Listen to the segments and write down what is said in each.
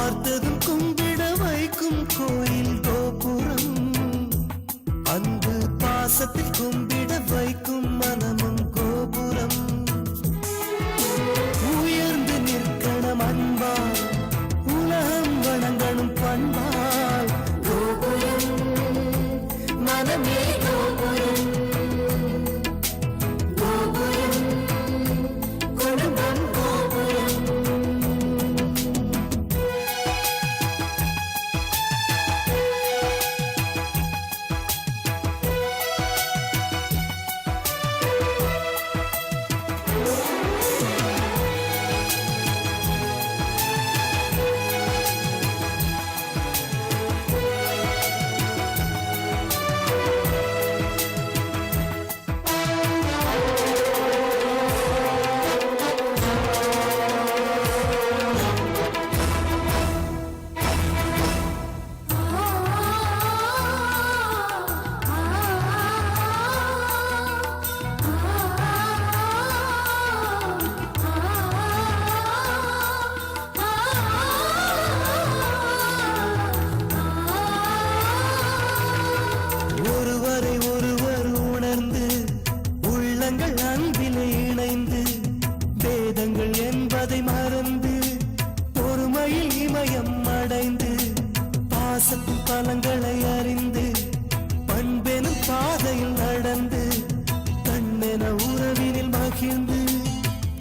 பார்த்ததும் கும்பிட வைக்கும் கோயில் கோபுரம், அன்பு பாசத்தில் கும்பிட வைக்கும் மனமும் கோபுரம். உயர்ந்து நிற்கணும் அன்பால், உலகம் வணங்கணும் பண்பால். கோபுரம் மனமே கோபுரம், கோபுரம் குடும்பம் கோபுரம். ஒருவரை ஒருவர் உணர்ந்து உள்ளங்கள் அன்பிலே இணைந்து, வேதங்கள் என்பதை மறந்து பொறுமையில் இமயம் அடைந்து, பாசத்தின் பலங்களை அறிந்து பண்பெனும் பாதையில் நடந்து, கண்ணென உறவினில் மகிழ்ந்து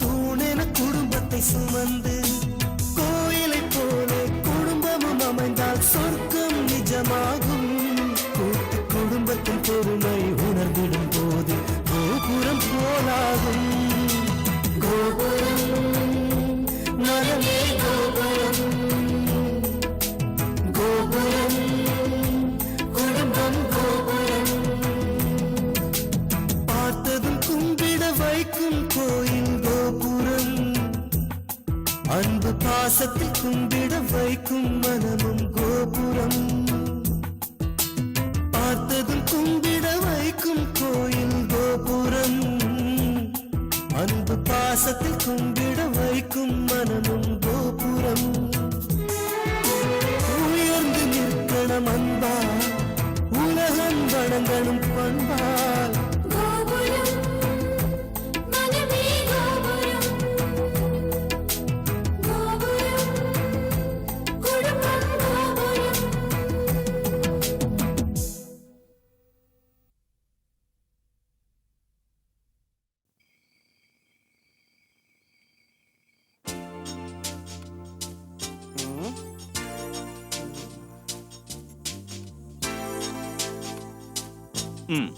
தூணென குடும்பத்தை சுமந்து, கோயிலை போலே குடும்பமும் அமைந்தால் சொர்க்கம் நிஜமாகும். கூட்டு குடும்பத்தின் பொறுமை உணர்ந்திடும் போது கோபுரம் போலாகும். கோபுரம் மனமே கோபுரம், கோபுரம் குடும்பம் கோபுரம். பார்த்ததும் கும்பிட வைக்கும் கோயில் கோபுரம், அன்பு பாசத்தில் கும்பிட வைக்கும் மனமும் கோபுரம். பார்த்ததும் கும்பிட வைக்கும் கோயில் கோபுரம், அன்பு பாசத்தில் கும்பிட வைக்கும் மனமும் கோபுரம். உயர்ந்து நிற்கணும் அன்பால், உலகம் வணங்கணும் பண்பால். கோபுரம் மனமே கோபுரம், கோபுரம் குடும்பம் கோபுரம். ம்.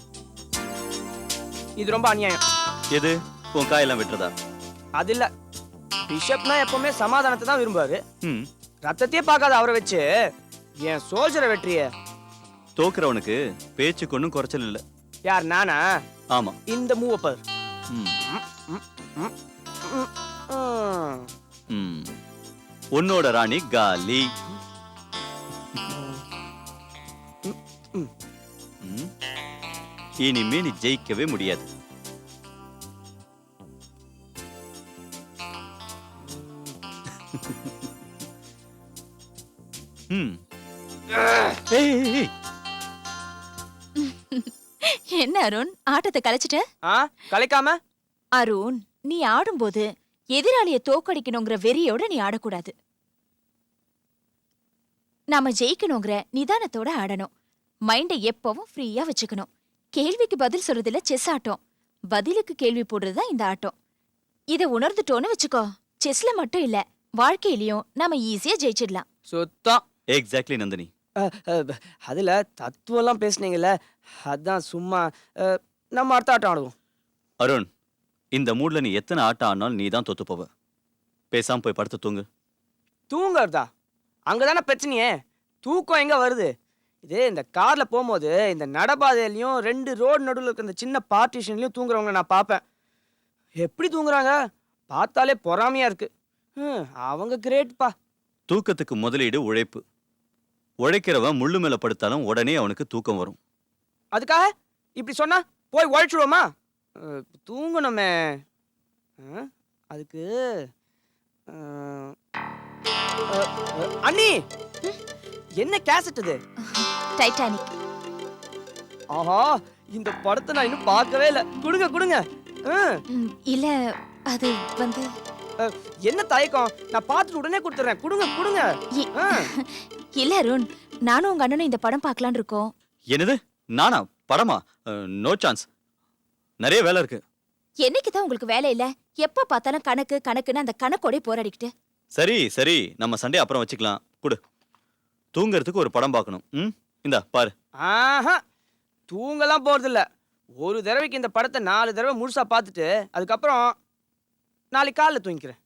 இது ரொம்ப அநியாயம். எது உன் காயெல்லாம் வெட்டுறதா? அது இல்ல, பிஷப்னா எப்பவுமே சமாதானத்தை தான் விரும்புவாரு. ம். ரத்தத்தையே பார்க்காத அவரை வச்சு என் சோல்ஜரை வெற்றிய. தோக்குறவனுக்கு பேச்சுக்கு ஒன்றும் குறைச்சல் இல்லை. யார், நானா? ஆமா. இந்த மூவ பார். ம். ம். ம். உன்னோட ராணி காலி. ம். இனிமே நீ ஜெயிக்கவே முடியாது. ம். ஏய், ஏய், ஏய். என்ன அருண், ஆட்டத்தை கலைச்சிட்ட? கலைக்காம அருண், நீ ஆடும்போது எதிராளிய தோக்கடிக்கணுங்கிற வெறியோட நீ ஆடக்கூடாது. நாம ஜெயிக்கணுங்கிற நிதானத்தோட ஆடணும். மைண்டை எப்பவும் ஃப்ரீயா வச்சுக்கணும். கேள்விக்கு பதில் சொல்றதுல செஸ் ஆட்டம், பதிலுக்கு கேள்வி போடுறதுதான் இந்த ஆட்டம். இத உணர்ந்துட்டோன்னு வச்சுக்கோ, செஸ்ல மட்டும் இல்ல வாழ்க்கையிலயும் நாம ஈஸியா ஜெயிச்சிடலாம். சுத்தம். எக்ஸாக்ட்லி நந்தினி. அதுல தத்துவம் எல்லாம் பேசுனீங்கல்ல, அதான் சும்மா. நம்ம அடுத்த ஆட்டம் ஆடுவோம். அருண், இந்த மூட்ல நீ எத்தனை ஆட்டம் ஆடினாலும் நீ தான் தோத்து போவ. பேசாம போய் படுத்து தூங்கு. தூங்குறதா? அங்கதானே பிரச்சனையே. தூக்கம் எங்க வருது? இதே இந்த கார்ல போகும்போது இந்த நடபாதையிலையும் 2 ரோடு நடுவில் இருக்க இந்த சின்ன பார்ட்டிஷன்லயும் தூங்குறவங்க நான் பார்ப்பேன். எப்படி தூங்குறாங்க பார்த்தாலே பொறாமையா இருக்கு. அவங்க கிரேட்பா. தூக்கத்துக்கு முதலீடு உழைப்பு. உழைக்கிறவன் முள்ளு மேல படுத்தாலும் உடனே அவனுக்கு தூக்கம் வரும். அதுக்காக இப்படி சொன்னா போய் உழைச்சிடுவோமா? தூங்கணுமே. அதுக்கு அண்ணி என்ன கேசட் இது? டைட்டானிக். ஆஹா இந்த படத்தை நான் இன்னும் பார்க்கவே இல்ல. குடுங்க குடுங்க. இல்ல அது வந்து என்ன தயக்கம்? நான் பார்த்துட்டு உடனே கொடுத்துறேன். குடுங்க குடுங்க. இ- இல்ல அருண், நானும் உங்க அண்ணனும் இந்த படம் பார்க்கலான்னு இருக்கோம். என்னது நானா? படமா? நோ சான்ஸ், நிறைய வேலை இருக்கு. என்னைக்குதான் உங்களுக்கு வேலை இல்ல? எப்ப பார்த்தாலும் கணக்கு கணக்குன்னு அந்த கணக்கோட போராடிக்கிட்டு. சரி சரி, நம்ம சண்டே அப்புறம் வச்சுக்கலாம். குடு. தூங்கறதுக்கு ஒரு படம் பார்க்கணும். இந்தா பாரு. ஆஹா தூங்கலாம் போறதில்ல. ஒரு தடவைக்கு இந்த படத்தை 4 தடவை முழுசா பார்த்துட்டு அதுக்கப்புறம் நாளைக்கு காலைல தூங்கிக்கிறேன்.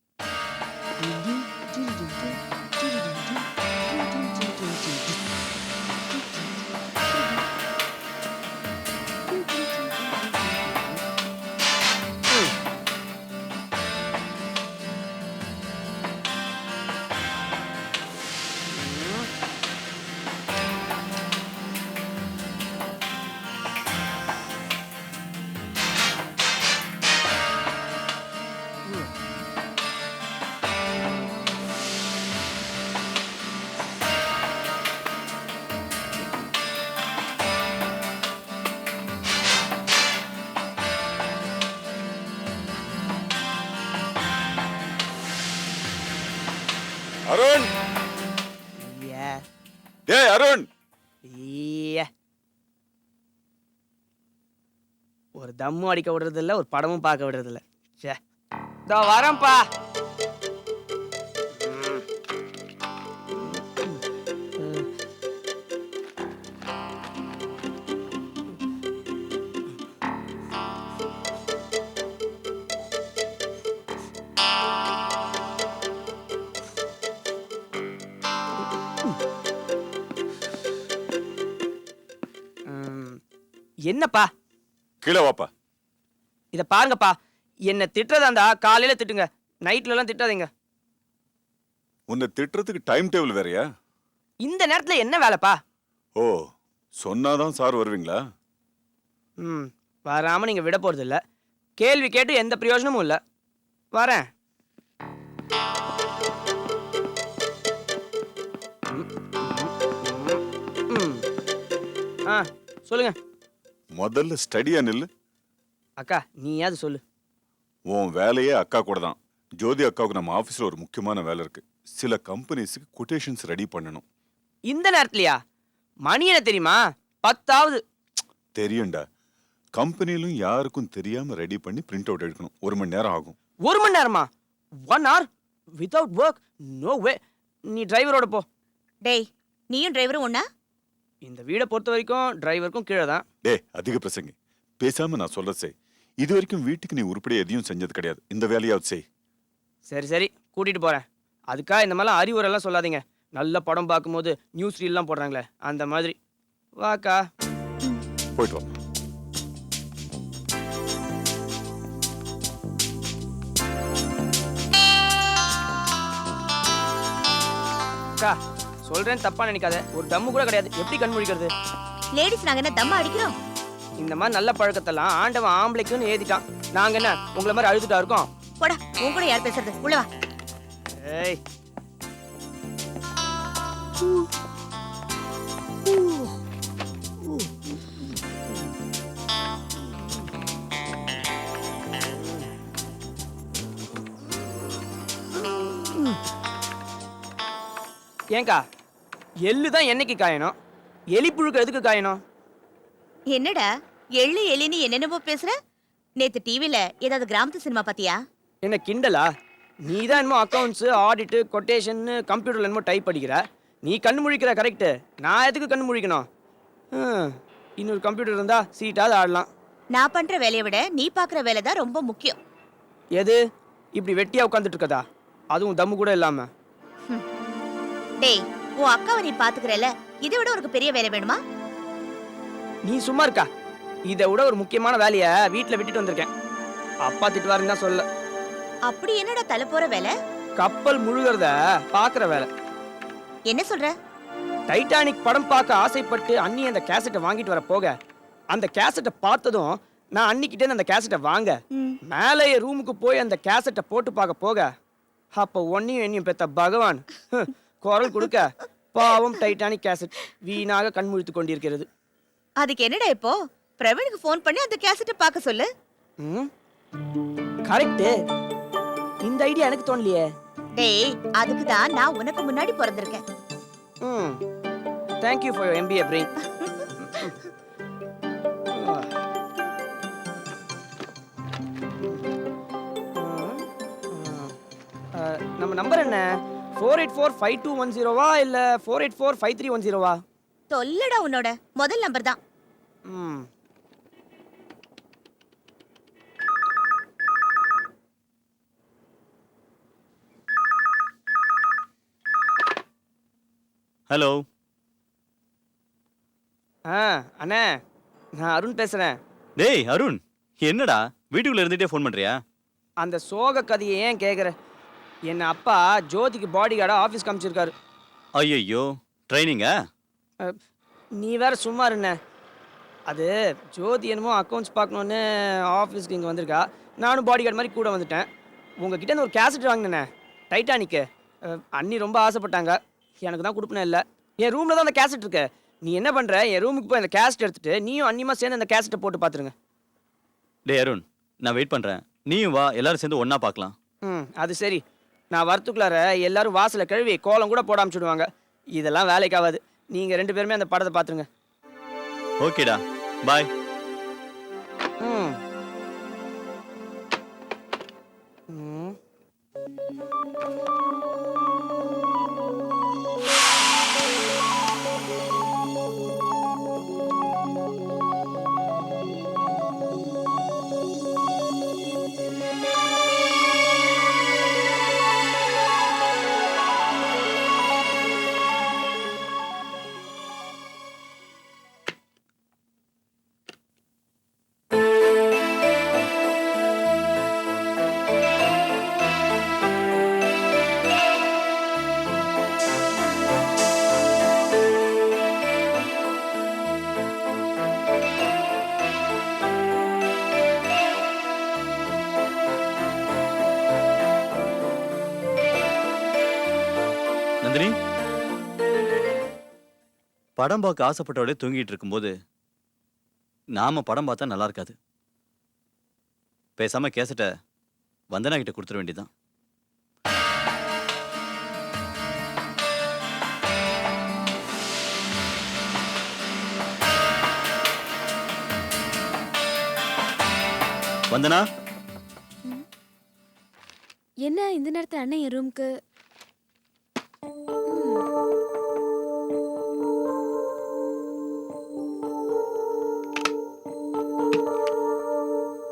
அருண், ஐயா, டேய் அருண். ஐயா. ஒரு தம்மு அடிக்க விடுறது இல்ல, ஒரு படமும் பார்க்க விடுறது இல்ல. ச்சே. இதோ வரேன்ப்பா. என்னப்பா கீழே வாப்பா. இத பாருங்கப்பா, என்ன திட்டுறதா இருந்தா காலையில திட்டுங்க, நைட்ல எல்லாம் திட்டாதீங்க. உன்னை திட்டுறதுக்கு டைம் டேபிள் வேறயா? இந்த நேரத்துல என்ன வேலைப்பா? ஓ, சொன்னாதான் சார் வருவீங்களா? வராம நீங்க விட போறது இல்ல. கேள்வி கேட்டு எந்த பிரயோஜனமும் இல்ல. வரேன். சொல்லுங்க. முதல்ல ஸ்டடியா நில்லு. அக்கா நீயாவது சொல்லு. உன் வேலையே அக்கா கூட தான். ஜோதி அக்காவுக்கு நம்ம ஆபீஸ்ல ஒரு முக்கியமான வேலை இருக்கு. சில கம்பெனிஸ்க்கு கொட்டேஷன்ஸ் ரெடி பண்ணணும். இந்த நேரத்துலயா? மணி என்ன தெரியுமா? 10ஆவது. தெரியும்டா. கம்பெனிலும் யாருக்கும் தெரியாம ரெடி பண்ணி பிரிண்ட் அவுட் எடுக்கணும். 1 மணி நேரம் ஆகும். 1 மணி நேரமா? 1 hour வித்வுட் ஒர்க்? No way. நீ டிரைவரோட போ. டேய், நீயும் டிரைவரும் ஒண்ணா? இந்த வீடை பொறுத்த வரைக்கும் டிரைவருக்கும் கீழே தான். டேய் அதிக பிரசங்கி, பேசாம நான் சொல்ல செய். இது வரைக்கும் வீட்டுக்கு நீ உருப்படி எதையும் செஞ்சது கிடையாது. இந்த வேலையாவது செய். சரி சரி, கூட்டிட்டு போறேன். அதுக்கா இந்த மாதிரிலாம் அறிவுரைலாம் சொல்லாதீங்க. நல்ல படம் பார்க்கும்போது நியூஸ் ரீல்லாம் போடுறாங்களே அந்த மாதிரி. வாக்கா. போயிட்டு வா. அக்கா சொல்றேன், தப்பா நினைக்காத. ஒரு தம்மு கூட கிடையாது. எப்படி கண் முழிக்கிறது? லேடிஸ் நாங்க என்ன தம்மா அடிக்கிறோம்? இந்த மாதிரி நல்ல பழக்கத்தெல்லாம் ஆண்டவன் ஆம்பளைக்குன்னு ஏதிட்டான். நாங்க என்ன உங்களை மாதிரி அழுதுட்டா இருக்கோம்? போடா, உன் கூட யார் பேசுறது? உள்ள வா. ஏய் ஏங்கா, எள்ளு தான் என்னைக்கு காயணும்? எலி புழுக்கு எதுக்கு காயணும்? என்னடா எள்ளு எலின்னு என்னென்னமோ பேசுற? நேத்து டிவில ஏதாவது கிராமத்து சினிமா பாத்தியா? என்ன கிண்டலா? நீ தான் என்னமோ அக்கௌண்ட்ஸ், ஆடிட்டு, கொட்டேஷன், கம்ப்யூட்டர்ல என்னமோ டைப் படிக்கிற. நீ கண்ணு முழிக்கிற கரெக்டு. நான் எதுக்கு கண்ணு முழிக்கணும்? இன்னொரு கம்ப்யூட்டர் இருந்தா சீட்டாவது ஆடலாம். நான் பண்ற வேலையை விட நீ பாக்குற வேலை தான் ரொம்ப முக்கியம். எது? இப்படி வெட்டியா உட்காந்துட்டு இருக்கதா? அதுவும் தம்மு கூட இல்லாம. டேய், உன் அக்காவை நீ பாத்துக்கிறல, இதை விட உனக்கு பெரிய வேலை வேணுமா? நீ சும்மா இருக்கா? இதை விட ஒரு முக்கியமான வேலையை வீட்டுல விட்டுட்டு வந்திருக்கேன். அப்பா திட்டுவாருன்னு தான் சொல்ல. அப்படி என்னடா தலை போற வேலை? கப்பல் முழுகிறத பாக்குற வேலை. என்ன சொல்ற? டைட்டானிக் படம் பார்க்க ஆசைப்பட்டு அண்ணி அந்த கேசட்டை வாங்கிட்டு வர போக, அந்த கேசட்டை பார்த்ததும் நான் அன்னிக்கிட்டே அந்த கேசட்டை வாங்க, மேலே ரூமுக்கு போய் அந்த கேசட்டை போட்டு பார்க்க போக, அப்போ ஒன்னையும் என்னையும் பெத்த பகவான் குரல் கொடுக்க பாவம் டைட்டானிக் கேசட் வீணாக கண்முழித்துக் கொண்டிருக்கிறது. அதுக்கு என்னடா இப்போ பிரவீனுக்கு ஃபோன் பண்ணி அந்த கேசட்டை பார்க்க சொல்லு. ம் கரெக்ட். இந்த ஐடியா எனக்கு தோணலையே. டேய் அதுக்கு தான் நான் உனக்கு முன்னாடி பிறந்திருக்கேன். ம் thank you for your MBA brain. நம்ம நம்பர் என்ன? 4845210வா இல்ல 4845310வா? தொல்லடா உன்னோட முதல் நம்பர் தான். ம் ஹலோ. அண்ணே நான் அருண் பேசுறேன். டேய் அருண், என்னடா வீட்டுக்குள்ள இருந்துட்டே ஃபோன் பண்றியா? அந்த சோக கதையை ஏன் கேக்குற? என் அப்பா ஜோதிக்கு பாடி கார்டா ஆஃபீஸ் காமிச்சிருக்காரு. ஐயோ, ட்ரைனிங்கா? நீ வேற சும்மா இருண்ண. அது ஜோதி என்னமோ அக்கௌண்ட்ஸ் பார்க்கணுன்னு ஆஃபீஸ்க்கு இங்கே வந்திருக்கா. நானும் பாடி கார்டு மாதிரி கூட வந்துட்டேன். உங்ககிட்ட இருந்து ஒரு கேசட் வாங்கினேண்ணே, டைட்டானிக்கு. அண்ணி ரொம்ப ஆசைப்பட்டாங்க, எனக்கு தான் கொடுப்பனே இல்லை. என் ரூமில் தான் அந்த கேசட் இருக்கு. நீ என்ன பண்ணுற, என் ரூமுக்கு போய் அந்த கேசட் எடுத்துட்டு நீயும் அண்ணியுமா சேர்ந்து அந்த கேசட்டை போட்டு பார்த்துருங்க. டே அருண், நான் வெயிட் பண்ணுறேன். நீயும் வா, எல்லாரும் சேர்ந்து ஒன்றா பார்க்கலாம். அது சரி. நான் வரத்துக்குள்ளார எல்லாரும் வாசலை கழுவி கோலம் கூட போட ஆரம்பிச்சுடுவாங்க. இதெல்லாம் வேலைக்கு ஆகாது. நீங்கள் 2 பேருமே அந்த படத்தை பார்த்துருங்க. ஓகேடா, பாய். ம் ம் நந்தினி, படம் பார்க்க ஆசைப்பட்டவளே தூங்கிட்டு இருக்கும்போது நாம படம் பார்த்தா நல்லா இருக்காது. பேசாம கேசட்டை வந்தனா கிட்ட கொடுத்துட வேண்டியதான். வந்தனா, என்ன இந்த நேரத்துல அண்ணன் என் ரூம்க்கு?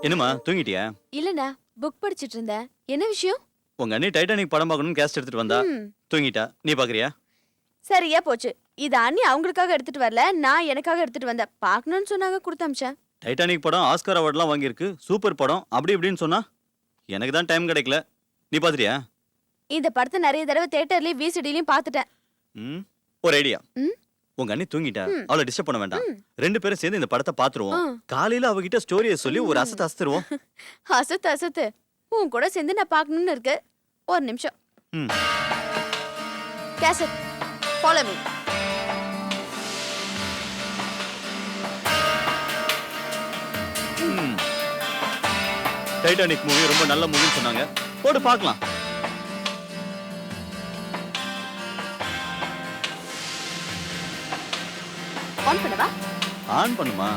என்னம்மா தூங்கிட்டியா? இல்லண்ணா, புக் படிச்சிட்டு இருந்தேன். என்ன விஷயம்? உங்க அண்ணி டைட்டானிக் படம் பார்க்கணும்னு கேஸ்ட் எடுத்துட்டு வந்தா. தூங்கிட்டா. நீ பாக்குறியா? சரியா போச்சு. இது அண்ணி அவங்களுக்காக எடுத்துட்டு வரல, நான் எனக்காக எடுத்துட்டு வந்தேன். பார்க்கணும்னு சொன்னாங்க, கொடுத்தமிச்சேன். டைட்டானிக் படம் ஆஸ்கார் அவார்ட்லாம் வாங்கியிருக்கு, சூப்பர் படம் அப்படி இப்படின்னு சொன்னா எனக்கு தான் டைம் கிடைக்கல. நீ பாத்துறியா? இந்த படத்தை நிறைய தடவை தியேட்டர்லயும் VCDலயும் பார்த்துட்டேன். ஒரு ஐடியா. ம். உங்க அண்ணி தூங்கிட்டா, அவளை டிஸ்டர்ப் பண்ண வேண்டாம். 2 பேரும் சேர்ந்து இந்த படத்தை பாத்துருவோம். காலையில அவகிட்ட ஸ்டோரியை சொல்லி ஒரு அசத்து அசத்துருவோம். அசத்து அசத்து, உன் கூட சேர்ந்து நான் பார்க்கணும்னு இருக்கு. ஒரு நிமிஷம். Cassette, follow me. Titanic movie ரொம்ப நல்ல மூவின்னு சொன்னாங்க, போட்டு பார்க்கலாம். ஆன் பண்ணவா? ஆன் பண்ணுமா?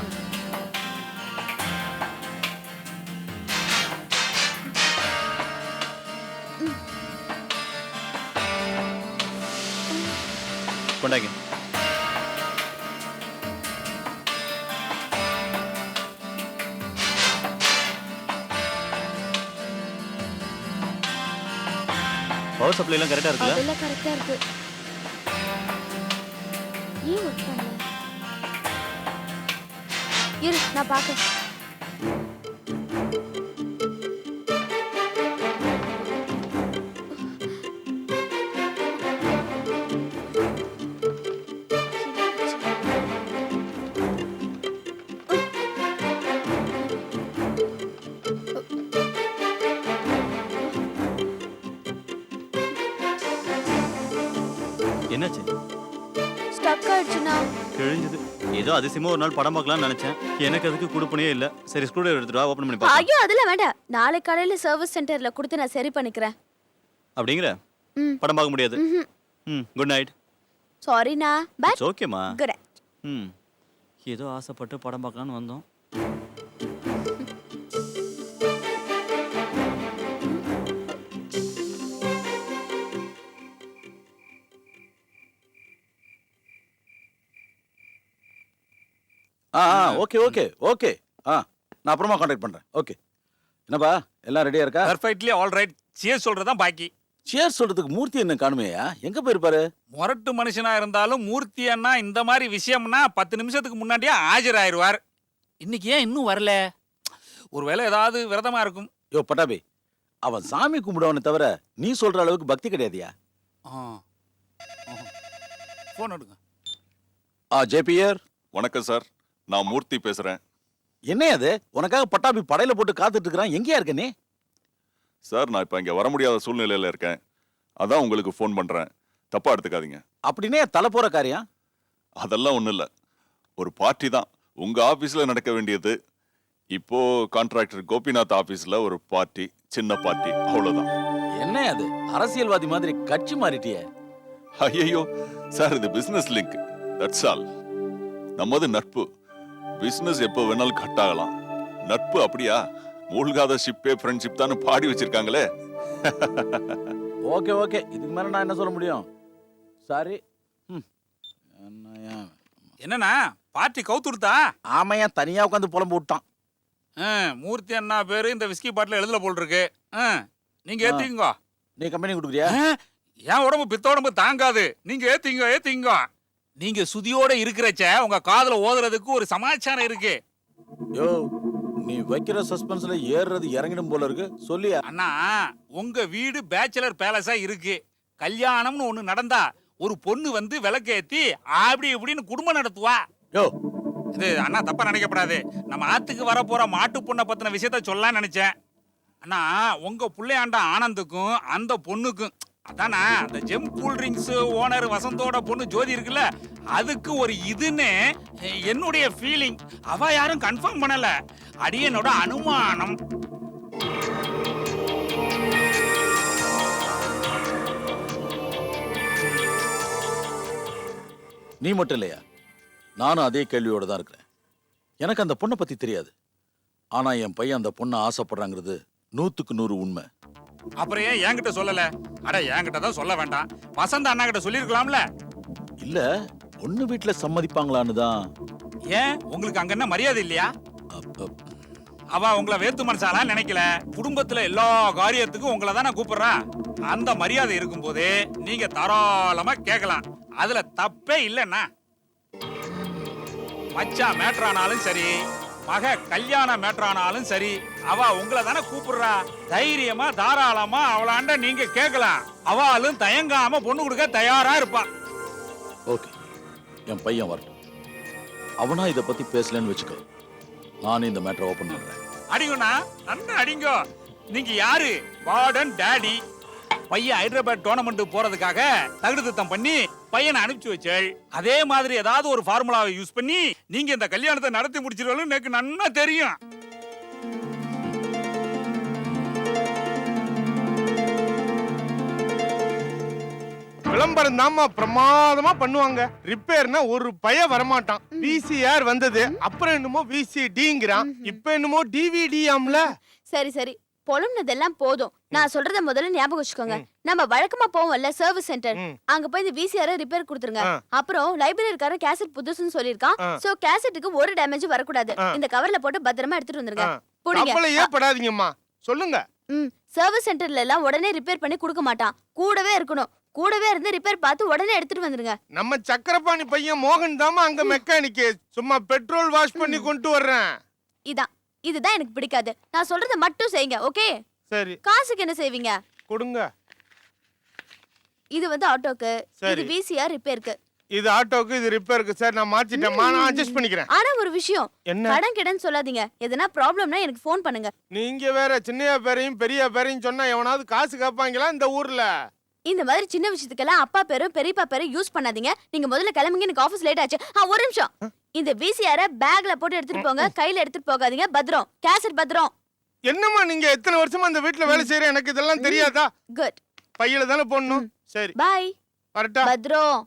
கொண்டாங்க. பவர் சப்ளை எல்லாம் கரெக்டா இருக்குல்ல? அதெல்லாம் கரெக்டா இருக்கு. ஏன் ஒர்க் பண்ணல? இரு, நான் பார்க்க. என்னாச்சு? ஸ்டக் ஆயிடுச்சுனா கிழிஞ்சது. ஏதோ அதிசயமா ஒரு நாள் படம் பார்க்கலாம்னு நினைச்சேன். எனக்கு அதுக்கு குடுப்பனே இல்ல. சரி ஸ்க்ரூ டிரைவர் எடுத்துட்டு வா, ஓபன் பண்ணி பார்க்கலாம். ஐயோ அதெல்லாம் வேண்டாம். நாளை காலையில சர்வீஸ் சென்டர்ல கொடுத்து நான் சரி பண்ணிக்கிறேன். அப்படிங்கற? படம் பார்க்க முடியாது. Good night. சாரிண்ணா. பட் இட்ஸ் ஓகேமா. குட். ஏதோ ஆசைப்பட்டு படம் பார்க்கலாம்னு வந்தோம். Okay okay okay. நான் அப்புறமா கான்டாக்ட் பண்றேன். ஓகே. என்னப்பா எல்லாம் ரெடியா இருக்கா? Perfectly all right. சியர் சொல்றதுதான் பாக்கி. சேர் சொல்றதுக்கு மூர்த்தி என்ன காணுமேயா? எங்க போயிருப்பாரு? முரட்டு மனுஷனா இருந்தாலும் மூர்த்தி அண்ணா இந்த மாதிரி விஷயம்னா 10 நிமிஷத்துக்கு முன்னாடியே ஆஜராயிருவார். இன்னைக்கு ஏன் இன்னும் வரல? ஒருவேளை ஏதாவது விரதமா இருக்கும். யோ பட்டாபி, அவன் சாமி கும்பிடுவனை தவிர நீ சொல்ற அளவுக்கு பக்தி கிடையாதியா? போன் எடுங்க. ஜேபிஆர். வணக்கம் சார், நான் மூர்த்தி பேசுறேன். என்ன அது? உனக்காக பட்டாபி படையில போட்டு காத்துட்டு இருக்கிறான். எங்கேயா இருக்க நீ? சார், நான் இப்ப இங்க வர முடியாத சூழ்நிலையில இருக்கேன். அதான் உங்களுக்கு ஃபோன் பண்றேன். தப்பா எடுத்துக்காதீங்க. அப்படின்னே தலை போற காரியம்? அதெல்லாம் ஒண்ணும் இல்ல. ஒரு பார்ட்டி தான் உங்க ஆபீஸ்ல நடக்க வேண்டியது. இப்போ கான்ட்ராக்டர் கோபிநாத் ஆபீஸ்ல ஒரு பார்ட்டி, சின்ன பார்ட்டி, அவ்வளவுதான். என்ன அது? அரசியல்வாதி மாதிரி கட்சி மாறிட்டியே. ஐயோ சார், இது பிசினஸ் லிங்க், தட்ஸ் ஆல். நமது நட்பு பிசினஸ் எப்போ வேணாலும் கட் ஆகலாம். நட்பு அப்படியா? மூழ்காத ஷிப்பே ஃப்ரெண்ட்ஷிப் தான் பாடி வச்சிருக்காங்களே. ஓகே ஓகே, இதுக்கு மேல நான் என்ன சொல்ல முடியும்? சாரி. என்னண்ணா பார்ட்டி கவுத்துடுதா? ஆமையா தனியா உட்காந்து புலம்பு விட்டான். மூர்த்தி அண்ணா பேரு இந்த விஸ்கி பாட்டில் எழுதல போல் இருக்கு. நீங்க ஏத்திங்க. நீ கம்பெனி கொடுக்குறியா? என் உடம்பு பித்த உடம்பு தாங்காது. நீங்க ஏத்திங்க. நீங்க சுதியோட இருக்கிறச்ச உங்க காதுல ஓதுறதுக்கு ஒரு சமாச்சாரம் இருக்கு. யோ, நீ வைக்கிற சஸ்பென்ஸ்ல ஏறுறது இறங்கிடும் போல இருக்கு. சொல்லியா? அண்ணா, உங்க வீடு பேச்சுலர் பேலஸா இருக்கு. கல்யாணம்னு ஒண்ணு நடந்தா ஒரு பொண்ணு வந்து விளக்கேத்தி அப்படி இப்படின்னு குடும்பம் நடத்துவா. யோ, இது அண்ணா தப்பா நினைக்கப்படாது. நம்ம ஆத்துக்கு வர போற மாட்டு பொண்ணை பத்தின விஷயத்த சொல்லலாம்னு நினைச்சேன். அண்ணா, உங்க பிள்ளையாண்ட ஆனந்துக்கும் அந்த பொண்ணுக்கும், அதானா அந்த ஜெம் கூல் ட்ரிங்க்ஸ் ஓனர் வசந்தோட பொண்ணு ஜோதி இருக்குல்ல, அதுக்கு ஒரு இதுன்னு என்னுடைய ஃபீலிங். அவ யாரும் கன்ஃபார்ம் பண்ணல, அடியனோட அனுமானம். நீ மட்டும் இல்லையா? நானும் அதே கேள்வியோட தான் இருக்கிறேன். எனக்கு அந்த பொண்ணை பத்தி தெரியாது. ஆனா என் பையன் அந்த பொண்ணை ஆசைப்படுறாங்கிறது 100க்கு 100 உண்மை. அப்புறம் ஏன் என்கிட்ட சொல்லல? அட, என்கிட்ட தான் சொல்ல வேண்டாம், வசந்த அண்ணா கிட்ட சொல்லிருக்கலாம்ல. இல்ல, பொண்ணு வீட்டுல சம்மதிப்பாங்களான்னு தான். ஏன் உங்களுக்கு அங்க என்ன மரியாதை இல்லையா? அவ உங்களை வேத்து மனசாலா நினைக்கல. குடும்பத்துல எல்லா காரியத்துக்கும் உங்களை தானே கூப்பிடுறா. அந்த மரியாதை இருக்கும் போது நீங்க தாராளமா கேட்கலாம். அதுல தப்பே இல்லைன்னா. மச்சா மேட்ரானாலும் சரி, மக கல்யாண மேட்ரானாலும் சரி, அவ உங்களை தானே கூப்பிடுறா. தைரியமா தாராளமா அவளாண்ட நீங்க கேட்கலாம். அவளும் தயங்காம பொண்ணு கொடுக்க தயாரா இருப்பா. ஓகே, என் பையன் வரட்டும். அவனா இத பத்தி பேசலன்னு வச்சுக்கோ, நானே இந்த மேட்டரை ஓபன் பண்றேன். அடிங்கண்ணா, நல்லா அடிங்க. நீங்க யாரு? Warden daddy. பையன் ஹைதராபாத் டோர்னமெண்ட் போறதுக்காக தகுதி திருத்தம் பண்ணி பையனை அனுப்பிச்சு வச்சேள். அதே மாதிரி ஏதாவது ஒரு ஃபார்முலாவை யூஸ் பண்ணி நீங்க இந்த கல்யாணத்தை நடத்தி முடிச்சிருவாலும் எனக்கு நன்னா தெரியும். விளம்பரம் தாமா பிரமாதமா பண்ணுவாங்க. ரிப்பேர்னா ஒரு பய வரமாட்டான். விசிஆர் வந்தது, அப்புறம் என்னமோ விசிடிங்கிறான், இப்ப என்னமோ டிவிடியாம்ல. சரி சரி, பொழும்னதெல்லாம் போதும். நான் சொல்றத முதல்ல ஞாபகம் வச்சுக்கோங்க. நம்ம வழக்கமா போவோம்ல சர்வீஸ் சென்டர், அங்க போய் இந்த விசிஆர் ரிப்பேர் கொடுத்துருங்க. அப்புறம் லைப்ரரிக்காரன் கேசட் புதுசுன்னு சொல்லிருக்கான். சோ கேசட்டுக்கு ஒரு டேமேஜ் வரக்கூடாது. இந்த கவர்ல போட்டு பத்திரமா எடுத்துட்டு வந்துருங்க. கவலையே படாதீங்கம்மா, சொல்லுங்க. சர்வீஸ் சென்டர்ல எல்லாம் உடனே ரிப்பேர் பண்ணி கொடுக்க மாட்டான். கூடவே இருக்கணும். கூடவே இருந்து ரிப்பேர் பார்த்து உடனே எடுத்துட்டு வந்துருங்க. நம்ம சக்கரபாணி பையன் மோகன் தாமா அங்க மெக்கானிக். சும்மா பெட்ரோல் வாஷ் பண்ணி கொண்டு வர்றேன். இதுதான் எனக்கு பிடிக்காது. நான் சொல்றத மட்டும் செய்யுங்க, ஓகே? சரி. காசுக்கு என்ன செய்வீங்க? கொடுங்க. இது வந்து ஆட்டோக்கு, இது விசிஆர் ரிப்பேருக்கு. இது ஆட்டோக்கு, இது ரிப்பேருக்கு. சார், நான் மாத்திட்டேன், நான் அட்ஜஸ்ட் பண்ணிக்கிறேன். ஆனா ஒரு விஷயம், கடன் கிடன்னு சொல்லாதீங்க. எதனா ப்ராப்ளம்னா எனக்கு ஃபோன் பண்ணுங்க. நீங்க வேற சின்னையா பேரையும் பெரிய பேரையும் சொன்னா எவனாவது காசு கேட்பாங்களா இந்த ஊர்ல? இந்த மாதிரி சின்ன விஷயத்துக்கெல்லாம் அப்பா பேரும் பெரியப்பா பேரும் யூஸ் பண்ணாதீங்க. நீங்க முதல்ல கிளம்புங்க, எனக்கு ஆபீஸ் லேட் ஆச்சு. ஒரு நிமிஷம். இந்த VCR பேக்ல போட்டு எடுத்துட்டு போங்க, கையில எடுத்துட்டு போகாதீங்க. பத்திரம், கேசட் பத்திரம். என்னம்மா நீங்க எத்தனை வருஷமா இந்த வீட்ல வேலை செய்யற எனக்கு இதெல்லாம் தெரியாதா? குட். பையில தானே போடணும். சரி பை. வரட்டா? பத்திரம்.